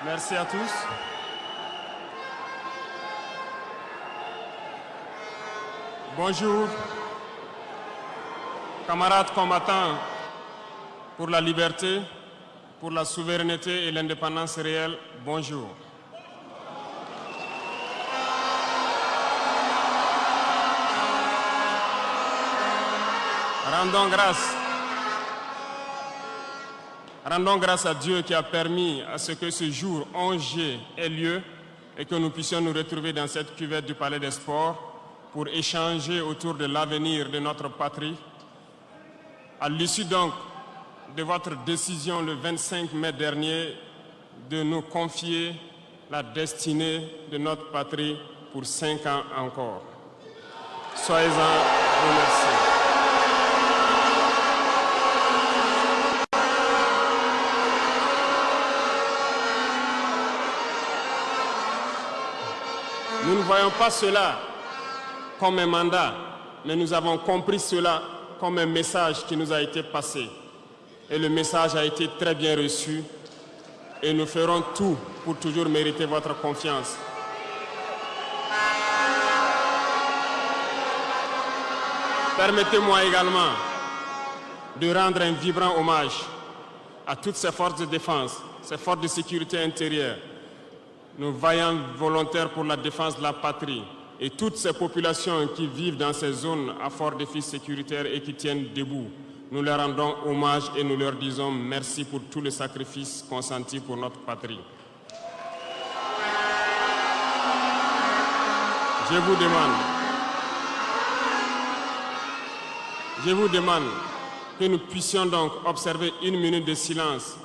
Merci à tous. Bonjour, camarades combattants pour la liberté, pour la souveraineté et l'indépendance réelle. Bonjour. Rendons grâce à Dieu qui a permis à ce que ce jour 11 juillet ait lieu et que nous puissions nous retrouver dans cette cuvette du Palais des Sports pour échanger autour de l'avenir de notre patrie. À l'issue donc de votre décision le 25 mai dernier de nous confier la destinée de notre patrie pour 5 ans encore. Soyez-en remerciés. Nous ne voyons pas cela comme un mandat, mais nous avons compris cela comme un message qui nous a été passé. Et le message a été très bien reçu et nous ferons tout pour toujours mériter votre confiance. Permettez-moi également de rendre un vibrant hommage à toutes ces forces de défense, ces forces de sécurité intérieure, nos vaillants volontaires pour la défense de la patrie et toutes ces populations qui vivent dans ces zones à fort défi sécuritaire et qui tiennent debout. Nous leur rendons hommage et nous leur disons merci pour tous les sacrifices consentis pour notre patrie. Je vous demande que nous puissions donc observer 1 minute de silence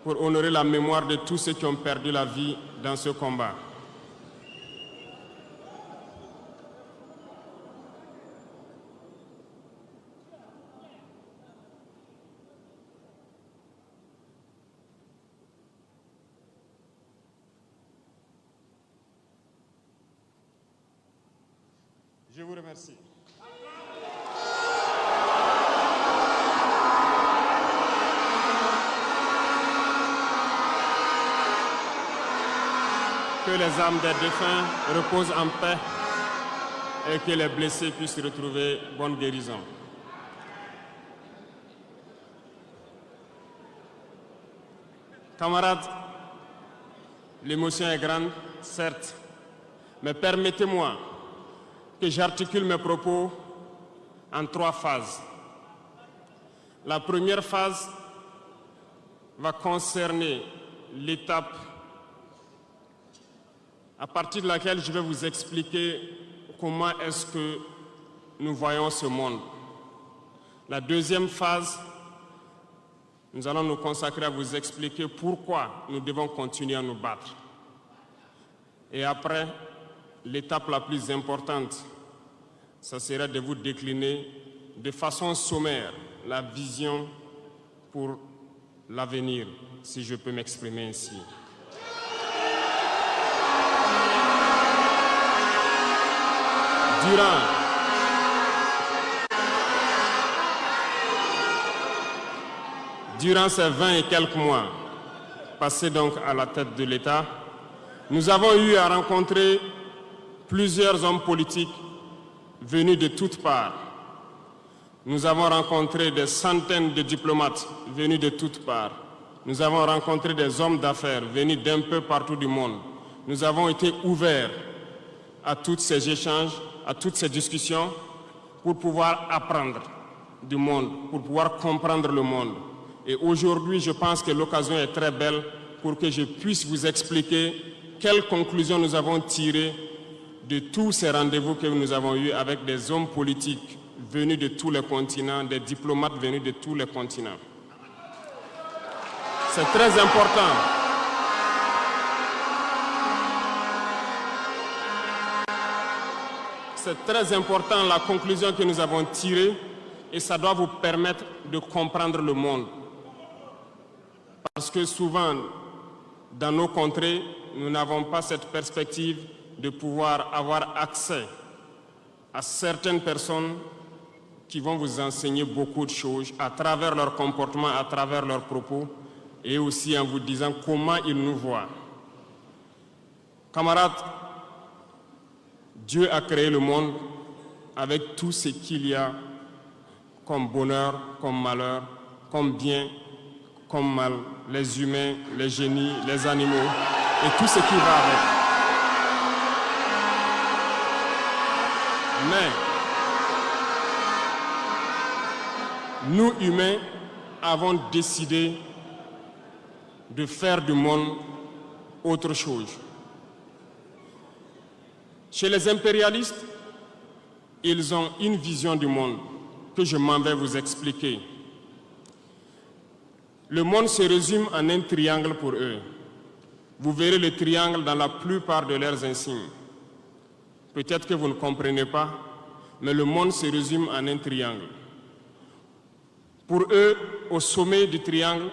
pour honorer la mémoire de tous ceux qui ont perdu la vie dans ce combat. Je vous remercie. Que les âmes des défunts reposent en paix et que les blessés puissent retrouver bonne guérison. Camarades, l'émotion est grande, certes, mais permettez-moi que j'articule mes propos en 3 phases. La première phase va concerner l'étape à partir de laquelle je vais vous expliquer comment est-ce que nous voyons ce monde. La deuxième phase, nous allons nous consacrer à vous expliquer pourquoi nous devons continuer à nous battre. Et après, l'étape la plus importante, ça sera de vous décliner de façon sommaire la vision pour l'avenir, si je peux m'exprimer ainsi. Durant ces 20 et quelques mois passés donc à la tête de l'État, nous avons eu à rencontrer plusieurs hommes politiques venus de toutes parts. Nous avons rencontré des centaines de diplomates venus de toutes parts. Nous avons rencontré des hommes d'affaires venus d'un peu partout du monde. Nous avons été ouverts à tous ces échanges, à toutes ces discussions pour pouvoir apprendre du monde, pour pouvoir comprendre le monde. Et aujourd'hui, je pense que l'occasion est très belle pour que je puisse vous expliquer quelles conclusions nous avons tirées de tous ces rendez-vous que nous avons eus avec des hommes politiques venus de tous les continents, des diplomates venus de tous les continents. C'est très important. C'est très important la conclusion que nous avons tirée et ça doit vous permettre de comprendre le monde. Parce que souvent, dans nos contrées, nous n'avons pas cette perspective de pouvoir avoir accès à certaines personnes qui vont vous enseigner beaucoup de choses à travers leur comportement, à travers leurs propos. et aussi en vous disant comment ils nous voient. Camarades, Dieu a créé le monde avec tout ce qu'il y a comme bonheur, comme malheur, comme bien, comme mal, les humains, les génies, les animaux et tout ce qui va avec. Mais nous, humains, avons décidé de faire du monde autre chose. Chez les impérialistes, ils ont une vision du monde que je m'en vais vous expliquer. Le monde se résume en un triangle pour eux. Vous verrez le triangle dans la plupart de leurs insignes. Peut-être que vous ne comprenez pas, mais le monde se résume en un triangle. Pour eux, au sommet du triangle,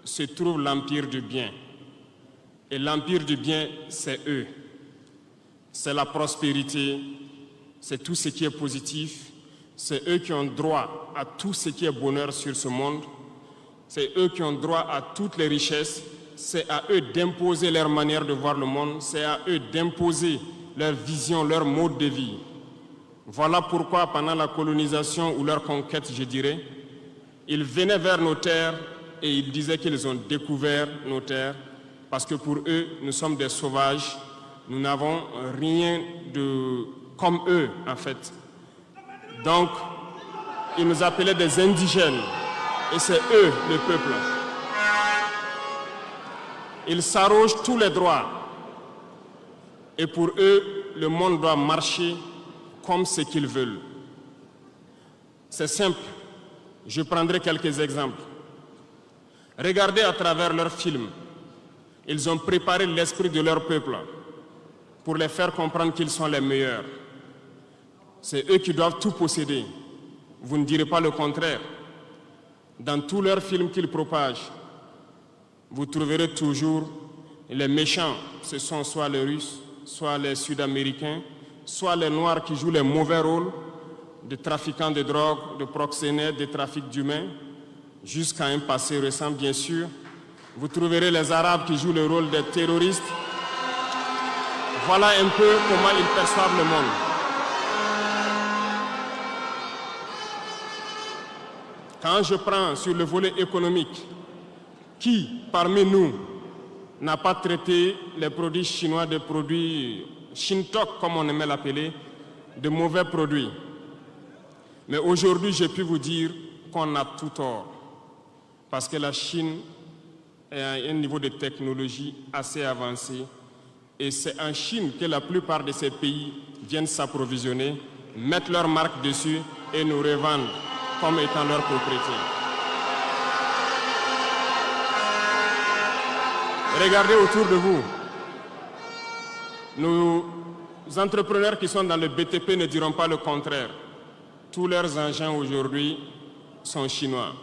se trouve l'empire du bien. Et l'empire du bien, c'est eux. C'est la prospérité, c'est tout ce qui est positif. C'est eux qui ont droit à tout ce qui est bonheur sur ce monde. C'est eux qui ont droit à toutes les richesses. C'est à eux d'imposer leur manière de voir le monde. C'est à eux d'imposer leur vision, leur mode de vie. Voilà pourquoi pendant la colonisation ou leur conquête, je dirais, ils venaient vers nos terres et ils disaient qu'ils ont découvert nos terres parce que pour eux, nous sommes des sauvages. Nous n'avons rien de comme eux, en fait. Donc, ils nous appelaient des indigènes. Et c'est eux, le peuple. Ils s'arrogent tous les droits. Et pour eux, le monde doit marcher comme ce qu'ils veulent. C'est simple. Je prendrai quelques exemples. Regardez à travers leurs films. Ils ont préparé l'esprit de leur peuple pour les faire comprendre qu'ils sont les meilleurs. C'est eux qui doivent tout posséder. Vous ne direz pas le contraire. Dans tous leurs films qu'ils propagent, vous trouverez toujours les méchants. Ce sont soit les Russes, soit les Sud-Américains, soit les Noirs qui jouent les mauvais rôles de trafiquants de drogue, de proxénètes, de trafic d'humains, jusqu'à un passé récent, bien sûr. Vous trouverez les Arabes qui jouent le rôle des terroristes. Voilà un peu comment ils perçoivent le monde. Quand je prends sur le volet économique, qui parmi nous n'a pas traité les produits chinois des produits Shintok, comme on aimait l'appeler, de mauvais produits? Mais aujourd'hui, j'ai pu vous dire qu'on a tout tort. Parce que la Chine est à un niveau de technologie assez avancé. Et c'est en Chine que la plupart de ces pays viennent s'approvisionner, mettent leur marque dessus et nous revendent comme étant leur propriété. Regardez autour de vous. Nos entrepreneurs qui sont dans le BTP ne diront pas le contraire. Tous leurs engins aujourd'hui sont chinois.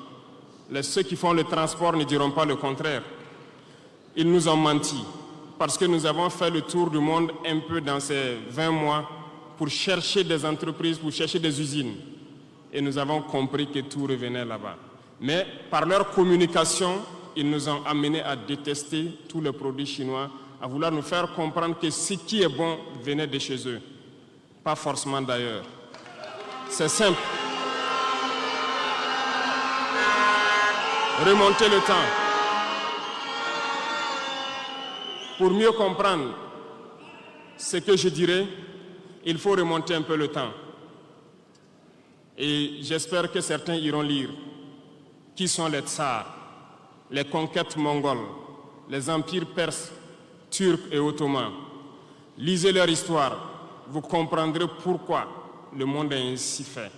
Ceux qui font le transport ne diront pas le contraire. Ils nous ont menti parce que nous avons fait le tour du monde un peu dans ces 20 mois pour chercher des entreprises, pour chercher des usines. Et nous avons compris que tout revenait là-bas. Mais par leur communication, ils nous ont amenés à détester tous les produits chinois, à vouloir nous faire comprendre que ce qui est bon venait de chez eux, pas forcément d'ailleurs. C'est simple. Remonter le temps. Pour mieux comprendre ce que je dirais, il faut remonter un peu le temps. Et j'espère que certains iront lire. Qui sont les tsars, les conquêtes mongoles, les empires perses, turcs et ottomans. Lisez leur histoire, vous comprendrez pourquoi le monde est ainsi fait.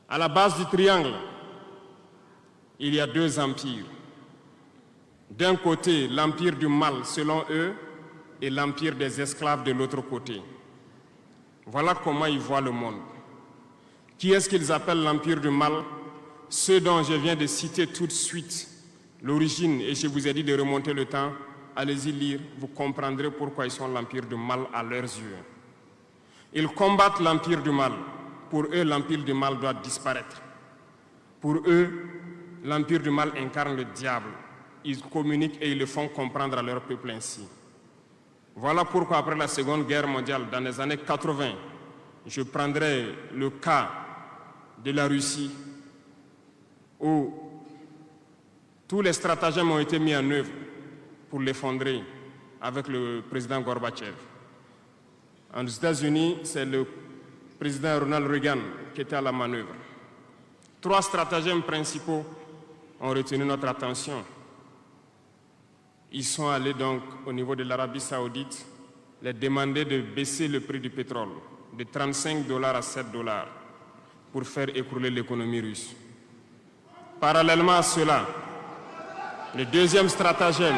À la base du triangle, il y a deux empires. D'un côté, l'empire du mal, selon eux, et l'empire des esclaves de l'autre côté. Voilà comment ils voient le monde. Qui est-ce qu'ils appellent l'empire du mal? Ceux dont je viens de citer tout de suite l'origine, et je vous ai dit de remonter le temps, allez-y lire, vous comprendrez pourquoi ils sont l'empire du mal à leurs yeux. Ils combattent l'empire du mal. Pour eux, l'empire du mal doit disparaître. Pour eux, l'empire du mal incarne le diable. Ils communiquent et ils le font comprendre à leur peuple ainsi. Voilà pourquoi après la Seconde Guerre mondiale, dans les années 80, je prendrai le cas de la Russie où tous les stratagèmes ont été mis en œuvre pour l'effondrer avec le président Gorbatchev. En États-Unis, c'est le président Ronald Reagan qui était à la manœuvre. 3 stratagèmes principaux ont retenu notre attention. Ils sont allés donc au niveau de l'Arabie Saoudite les demander de baisser le prix du pétrole de 35 $ à 7 $ pour faire écrouler l'économie russe. Parallèlement à cela, le deuxième stratagème